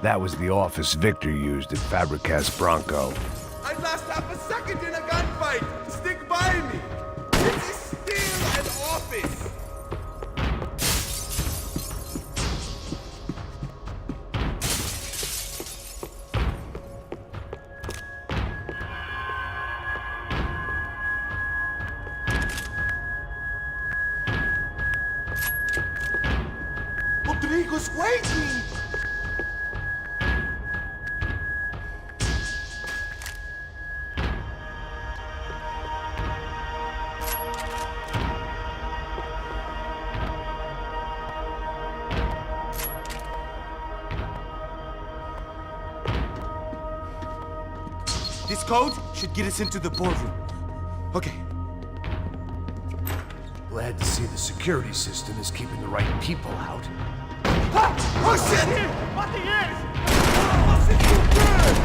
That was the office Victor used at Fabricas Bronco. I'd last half a second in a gunfight! Stick by me! This is still an office! Rodrigo's waiting! This code should get us into the boardroom. Okay. Glad to see the security system is keeping the right people out. Ah! Oh shit! What the is? Oh shit, you good!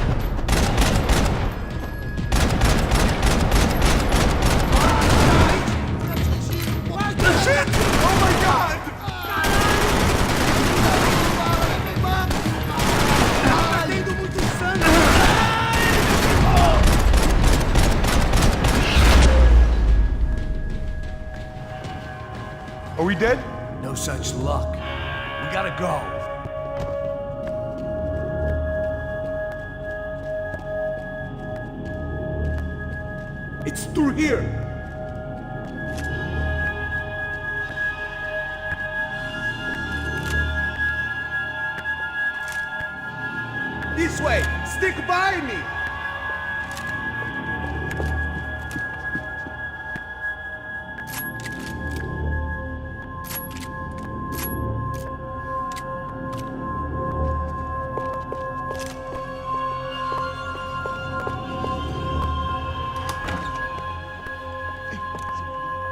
Shit! Oh my god! Tá tendo muito sangue! Are we dead? No such luck. We gotta go. It's through here! This way! Stick by me!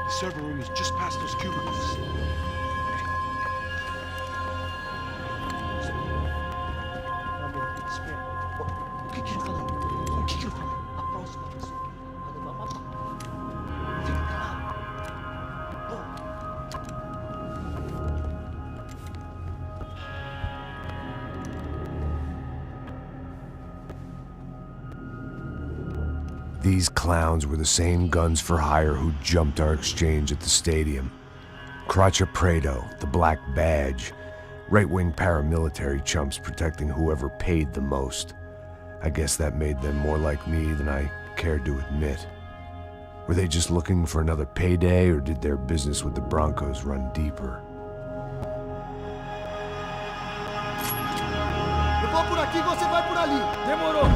The server room is just past those cubicles. O que eu falei? O que eu falei? A próxima pessoa. Fica calado. These clowns were the same guns for hire who jumped our exchange at the stadium. Crotcha Prado, the Black Badge. Right-wing paramilitary chumps protecting whoever paid the most. I guess that made them more like me than I cared to admit. Were they just looking for another payday, or did their business with the Broncos run deeper? Eu vou por aqui, você vai por ali! Demorou!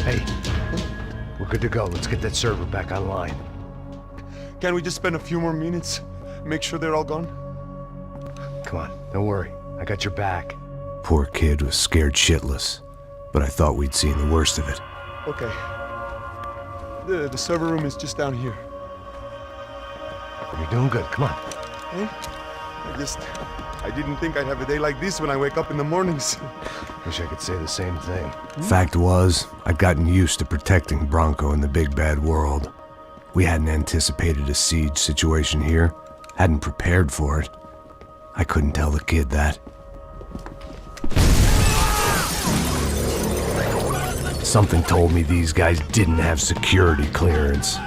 Hey, we're good to go. Let's get that server back online. Can't we just spend a few more minutes? Make sure they're all gone? Come on, don't worry. I got your back. Poor kid was scared shitless, but I thought we'd seen the worst of it. Okay. The server room is just down here. You're doing good. Come on. Hey? I didn't think I'd have a day like this when I wake up in the mornings. Wish I could say the same thing. Fact was, I'd gotten used to protecting Bronco in the big bad world. We hadn't anticipated a siege situation here, hadn't prepared for it. I couldn't tell the kid that. Something told me these guys didn't have security clearance.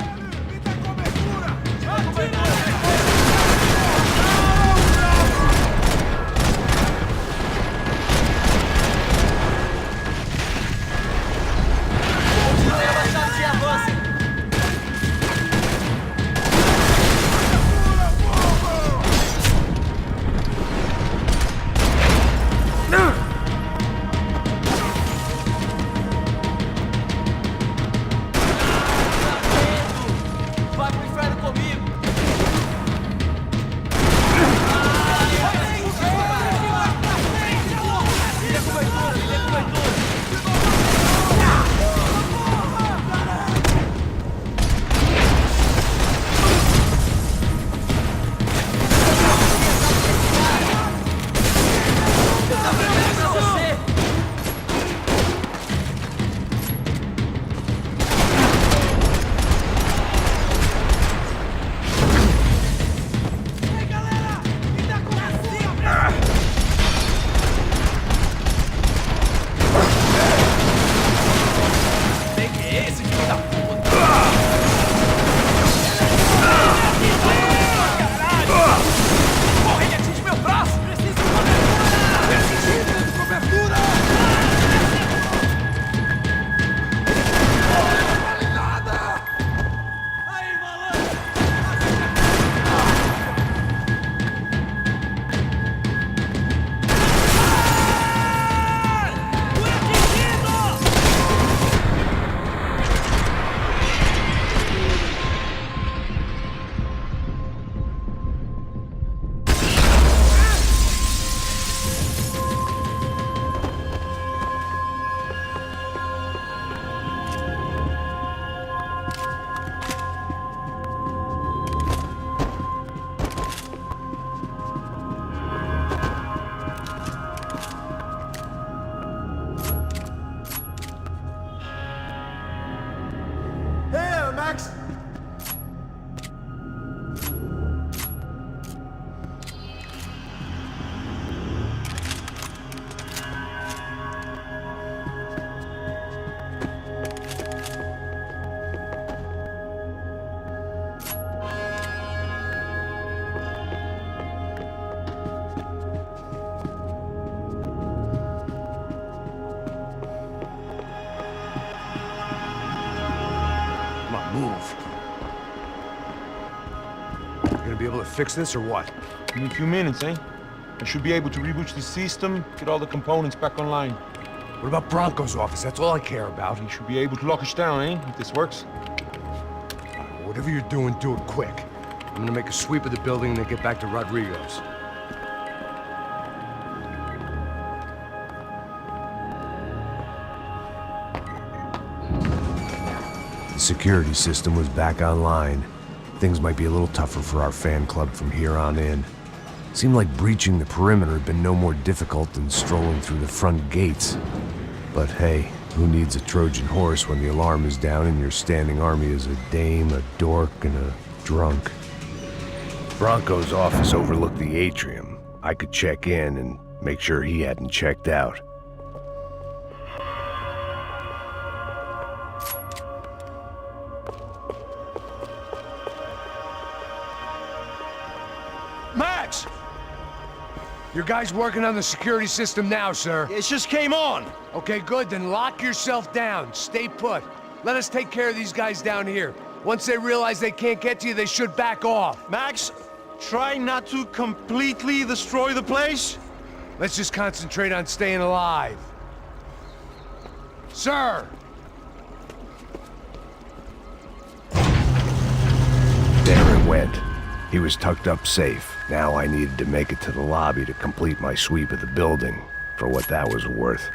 able to fix this or what? In a few minutes, eh? I should be able to reboot the system, get all the components back online. What about Bronco's office? That's all I care about. You should be able to lock us down, eh? If this works. Whatever you're doing, do it quick. I'm gonna make a sweep of the building and then get back to Rodrigo's. The security system was back online. Things might be a little tougher for our fan club from here on in. Seemed like breaching the perimeter had been no more difficult than strolling through the front gates. But hey, who needs a Trojan horse when the alarm is down and your standing army is a dame, a dork, and a drunk? Bronco's office overlooked the atrium. I could check in and make sure he hadn't checked out. Max! Your guys working on the security system now, sir. It just came on. Okay, good, then lock yourself down. Stay put. Let us take care of these guys down here. Once they realize they can't get to you, they should back off. Max, try not to completely destroy the place. Let's just concentrate on staying alive. Sir! There it went. He was tucked up safe. Now I needed to make it to the lobby to complete my sweep of the building, for what that was worth.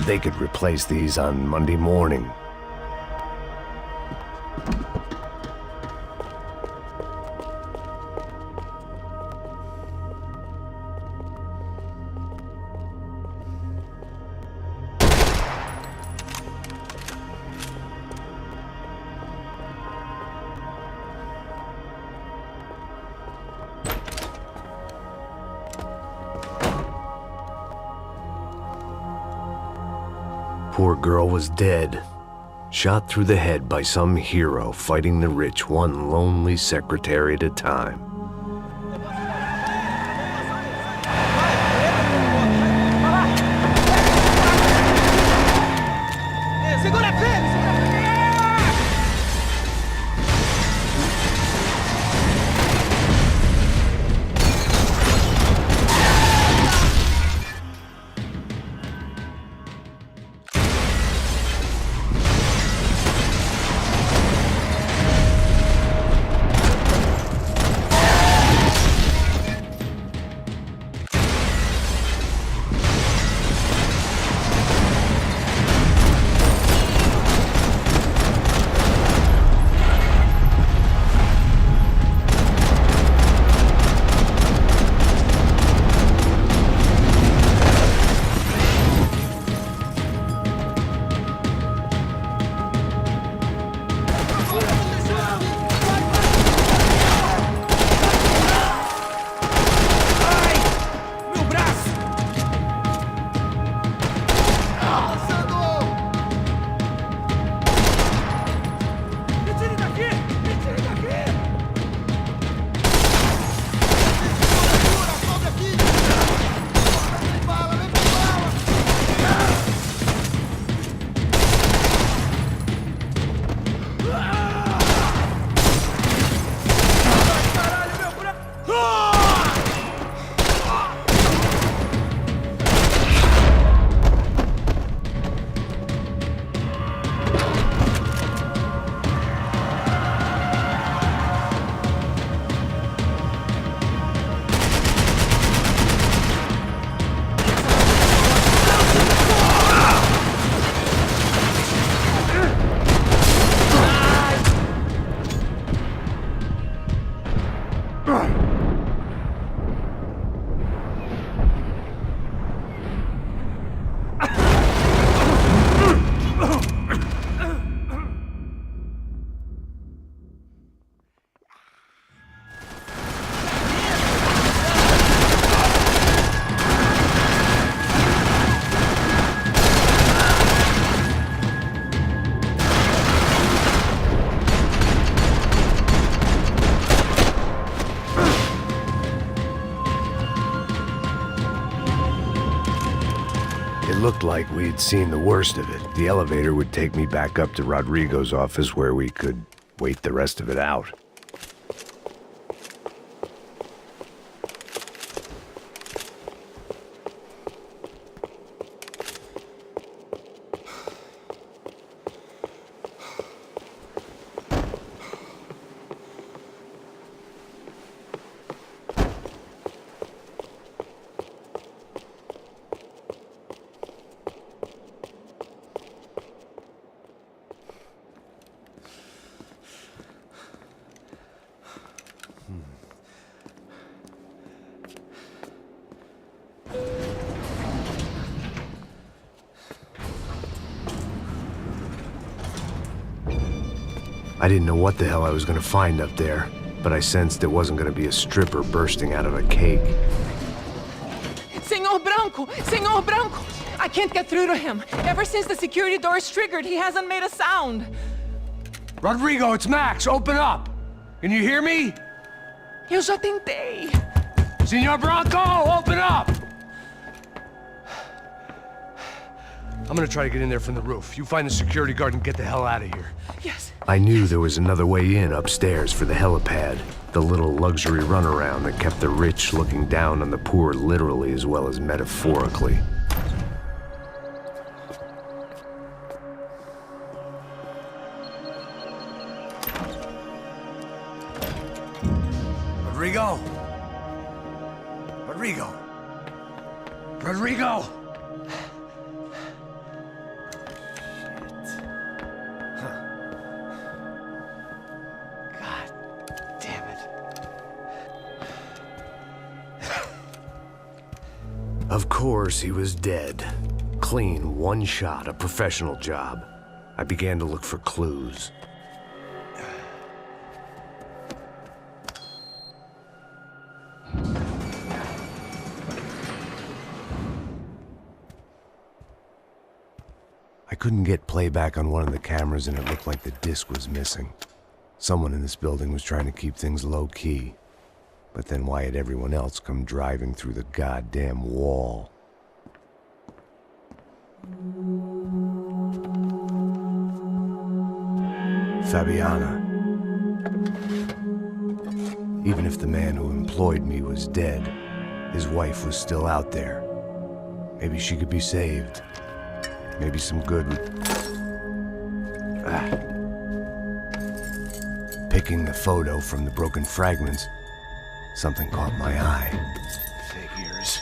They could replace these on Monday morning. Poor girl was dead. Shot through the head by some hero fighting the rich one lonely secretary at a time. It looked like we'd seen the worst of it. The elevator would take me back up to Rodrigo's office where we could wait the rest of it out. I didn't know what the hell I was gonna find up there, but I sensed it wasn't gonna be a stripper bursting out of a cake. Senor Branco! Senor Branco! I can't get through to him. Ever since the security door is triggered, he hasn't made a sound. Rodrigo, it's Max! Open up! Can you hear me? Eu já tentei. Senor Branco, open up! I'm gonna try to get in there from the roof. You find the security guard and get the hell out of here. Yes. I knew there was another way in upstairs for the helipad, the little luxury runaround that kept the rich looking down on the poor literally as well as metaphorically. Rodrigo! Rodrigo! Rodrigo! Of course, he was dead. Clean, one shot, a professional job. I began to look for clues. I couldn't get playback on one of the cameras and it looked like the disc was missing. Someone in this building was trying to keep things low-key. But then why had everyone else come driving through the goddamn wall? Fabiana. Even if the man who employed me was dead, his wife was still out there. Maybe she could be saved. Maybe some good would... Picking the photo from the broken fragments, something caught my eye. Figures.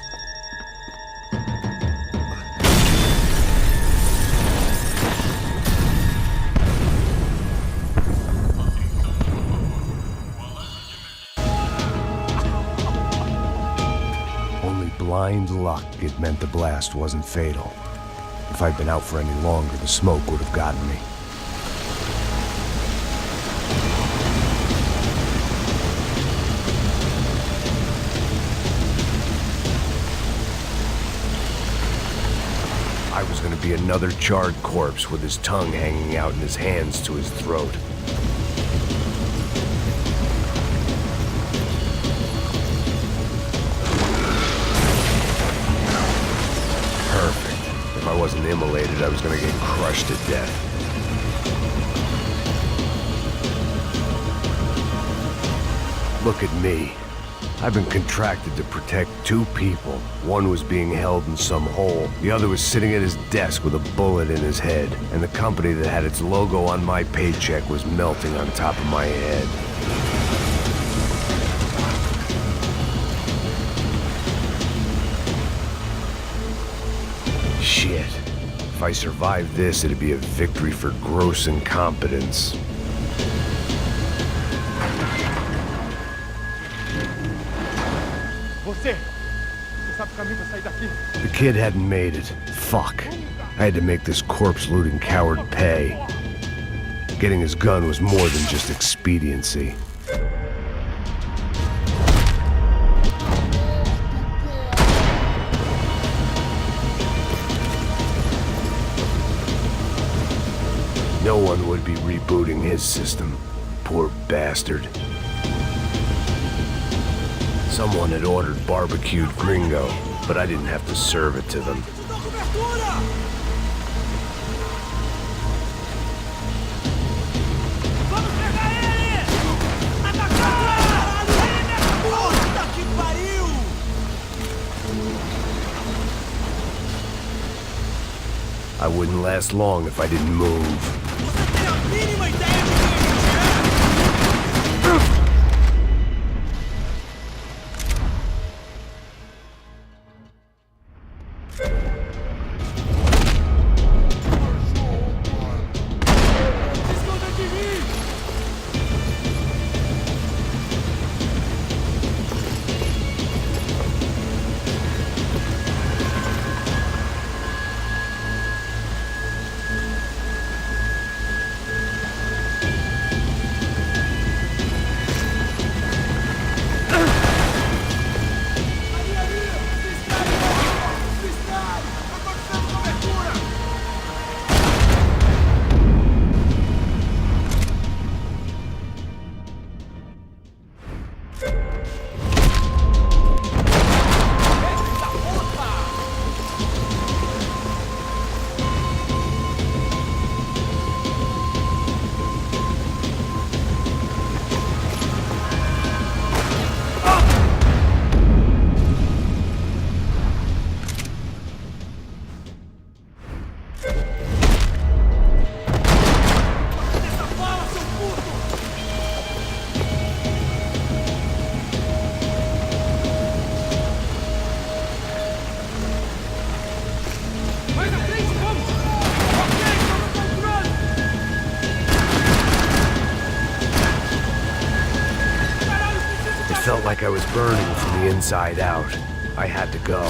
Only blind luck it meant the blast wasn't fatal. If I'd been out for any longer, the smoke would have gotten me. I was gonna be another charred corpse with his tongue hanging out and his hands to his throat. Perfect. If I wasn't immolated, I was gonna get crushed to death. Look at me. I've been contracted to protect two people. One was being held in some hole. The other was sitting at his desk with a bullet in his head. And the company that had its logo on my paycheck was melting on top of my head. Shit. If I survived this, it'd be a victory for gross incompetence. The kid hadn't made it. Fuck. I had to make this corpse-looting coward pay. Getting his gun was more than just expediency. No one would be rebooting his system. Poor bastard. Someone had ordered barbecued gringo, but I didn't have to serve it to them. Cobertura! Vamos pegar ele! Atacar! Puta que pariu! I wouldn't last long if I didn't move. Você tem a mínima ideia de quem a gente é? Esconda de mim! Mais na frente, vamos! Ok, toma controle! Caralho, preciso de It felt like I was burning from the inside out. I had to go.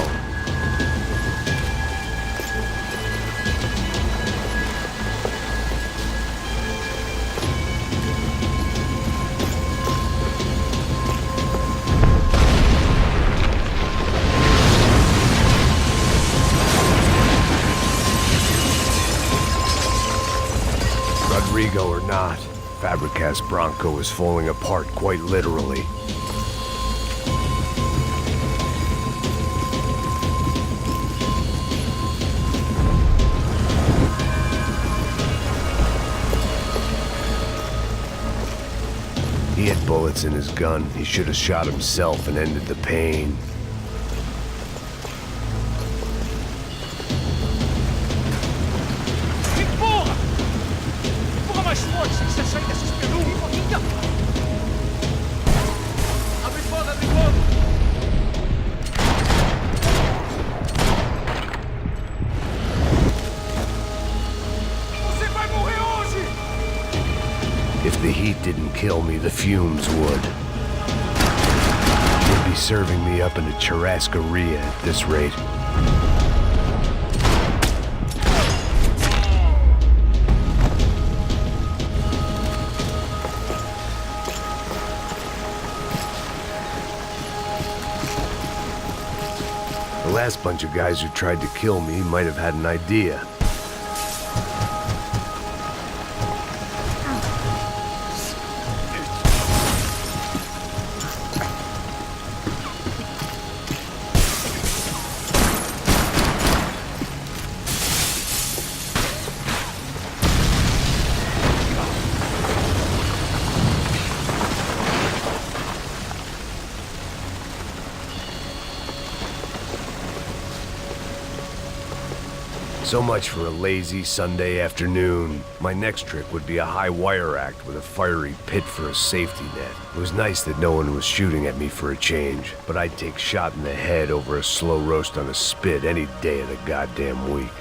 Rodrigo or not, Fabregas Bronco was falling apart quite literally. He had bullets in his gun. He should have shot himself and ended the pain. Empurra! Empurra mais forte, sem que você sair desses peru! Abre fogo, abre fogo! Você vai morrer hoje! If the heat didn't kill me, the fumes would. They'd be serving me up in a churrascaria at this rate. The last bunch of guys who tried to kill me might have had an idea. So much for a lazy Sunday afternoon. My next trick would be a high wire act with a fiery pit for a safety net. It was nice that no one was shooting at me for a change, but I'd take shot in the head over a slow roast on a spit any day of the goddamn week.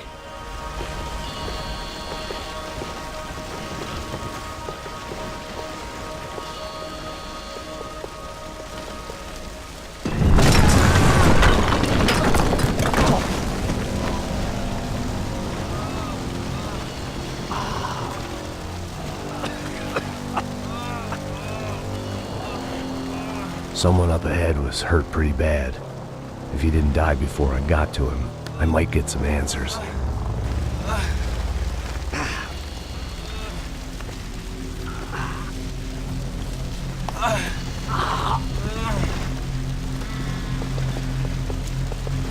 Someone up ahead was hurt pretty bad. If he didn't die before I got to him, I might get some answers.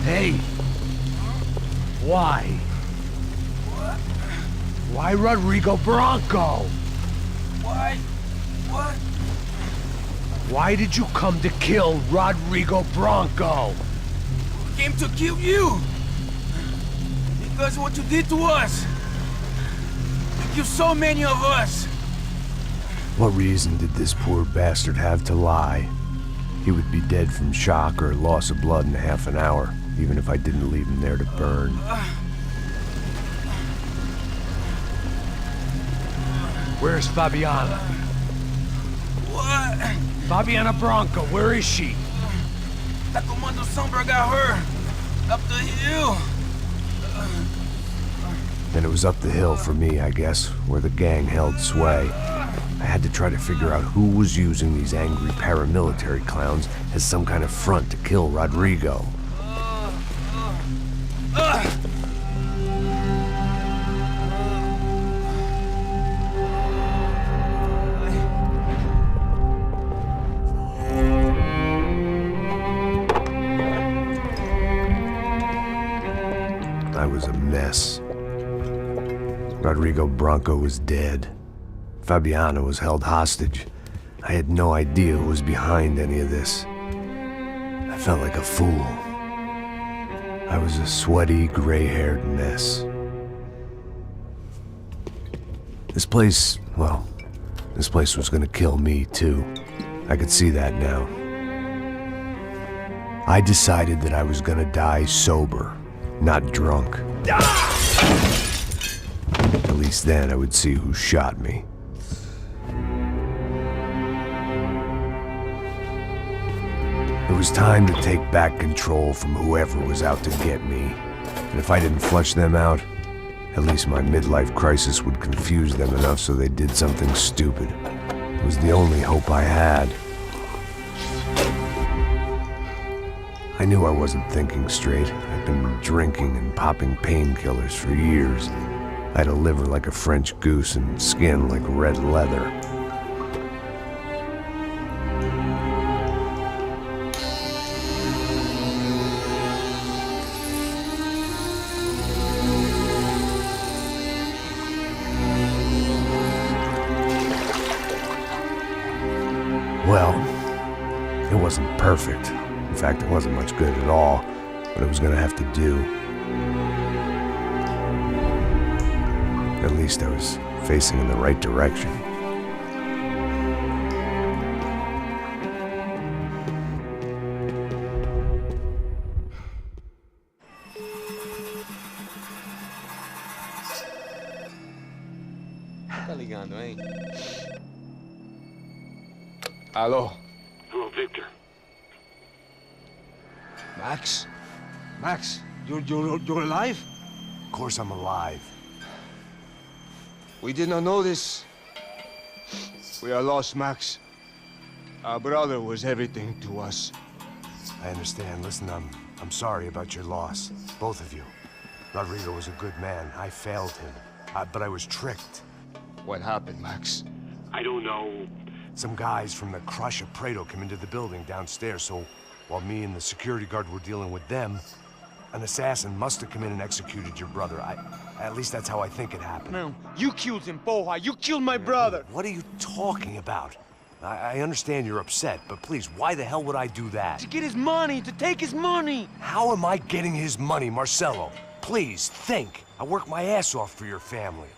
Hey! Why? Why Rodrigo Bronco? Why? What? Why did you come to kill Rodrigo Bronco? Came to kill you! Because of what you did to us! You killed so many of us! What reason did this poor bastard have to lie? He would be dead from shock or loss of blood in half an hour, even if I didn't leave him there to burn. Where's Fabiana? What? Fabiana Bronco, where is she? That Comando Sombra got her! Up the hill! Then it was up the hill for me, I guess, where the gang held sway. I had to try to figure out who was using these angry paramilitary clowns as some kind of front to kill Rodrigo. I was a mess. Rodrigo Bronco was dead. Fabiana was held hostage. I had no idea who was behind any of this. I felt like a fool. I was a sweaty, gray-haired mess. This place was gonna kill me too. I could see that now. I decided that I was gonna die sober, not drunk. At least then I would see who shot me. It was time to take back control from whoever was out to get me. And if I didn't flush them out, at least my midlife crisis would confuse them enough so they did something stupid. It was the only hope I had. I knew I wasn't thinking straight. I'd been drinking and popping painkillers for years. I had a liver like a French goose and skin like red leather. Well, it wasn't perfect. In fact, it wasn't much good at all, but it was gonna have to do. At least I was facing in the right direction. Tá ligando, hein? Hello. Hello, Victor. Max? Max, you're alive? Of course I'm alive. We did not know this. We are lost, Max. Our brother was everything to us. I understand. Listen, I'm sorry about your loss. Both of you. Rodrigo was a good man. I failed him. But I was tricked. What happened, Max? I don't know. Some guys from the Crush of Prado came into the building downstairs, so while me and the security guard were dealing with them, an assassin must have come in and executed your brother. At least that's how I think it happened. No, you killed him, Porra. You killed my brother. What are you talking about? I understand you're upset, but please, why the hell would I do that? To get his money, to take his money. How am I getting his money, Marcelo? Please, think. I worked my ass off for your family.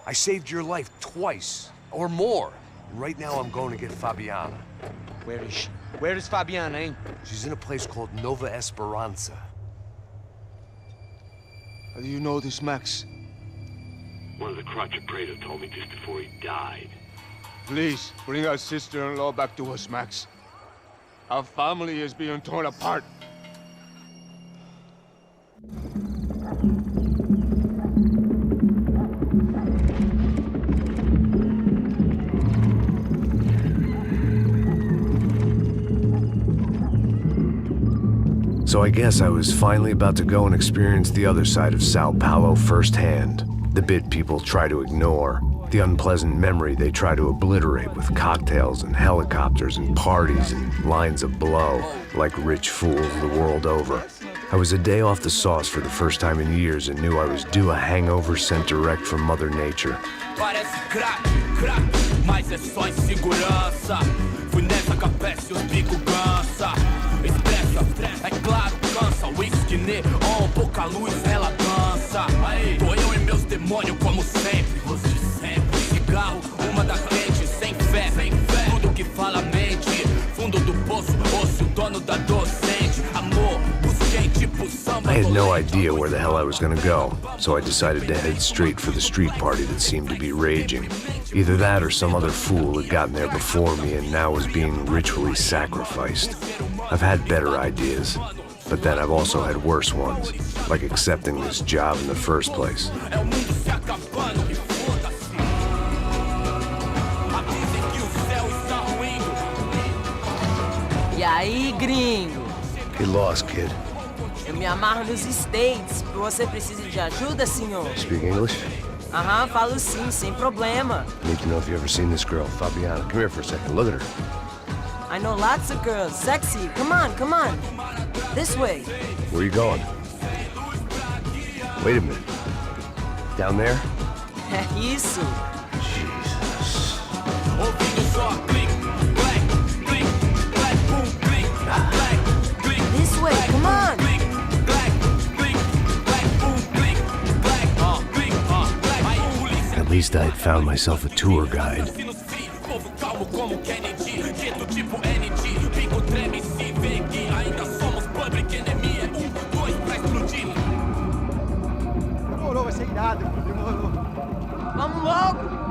I saved your life twice, or more. Right now, I'm going to get Fabiana. Where is she? Where is Fabiana, eh? She's in a place called Nova Esperanza. How do you know this, Max? One of the Crotch of Prado told me just before he died. Please, bring our sister-in-law back to us, Max. Our family is being torn apart. So I guess I was finally about to go and experience the other side of Sao Paulo firsthand. The bit people try to ignore. The unpleasant memory they try to obliterate with cocktails and helicopters and parties and lines of blow, like rich fools the world over. I was a day off the sauce for the first time in years and knew I was due a hangover sent direct from Mother Nature. Parece crack, crack, mas é só insegurança. Fui nessa capete, os bico cansa. Expressa, é claro, cansa. Whisky neon, pouca luz, ela dança. Tô eu e meus demônios como sempre. Você sempre. Cigarro, uma da frente, sem fé. Tudo que fala mente. Fundo do poço, osso, dono da docente. Amor, busquei tipo samba. I had no idea where the hell I was gonna go, so I decided to head straight for the street party that seemed to be raging. Either that or some other fool had gotten there before me and now was being ritually sacrificed. I've had better ideas, but then I've also had worse ones, like accepting this job in the first place. É o mundo se acabando e foda-se. Avisem que o céu está ruindo. E aí, gringo? Get lost, kid. Eu me amarro nos States. Você precisa de ajuda, senhor? Speak English? Aham, falo sim, sem problema. Need to know if you ever seen this girl, Fabiana. Come here for a second. Look at her. I know lots of girls. Sexy. Come on, come on. This way. Where you going? Wait a minute. Down there? É isso. Jesus. Ouvindo só click, black, click, black, boom, click, black, click. This way, come on. Click, black, click, black, boom, click, black, click, black. Aí polícia. At least I had found myself a tour guide. Se nos fi, povo calmo como Kennedy, quieto tipo ND, pico treme se vê que ainda somos public enemy, é 1, 2 pra explodir. Demorou, vai ser irado, demorou. Vamos logo.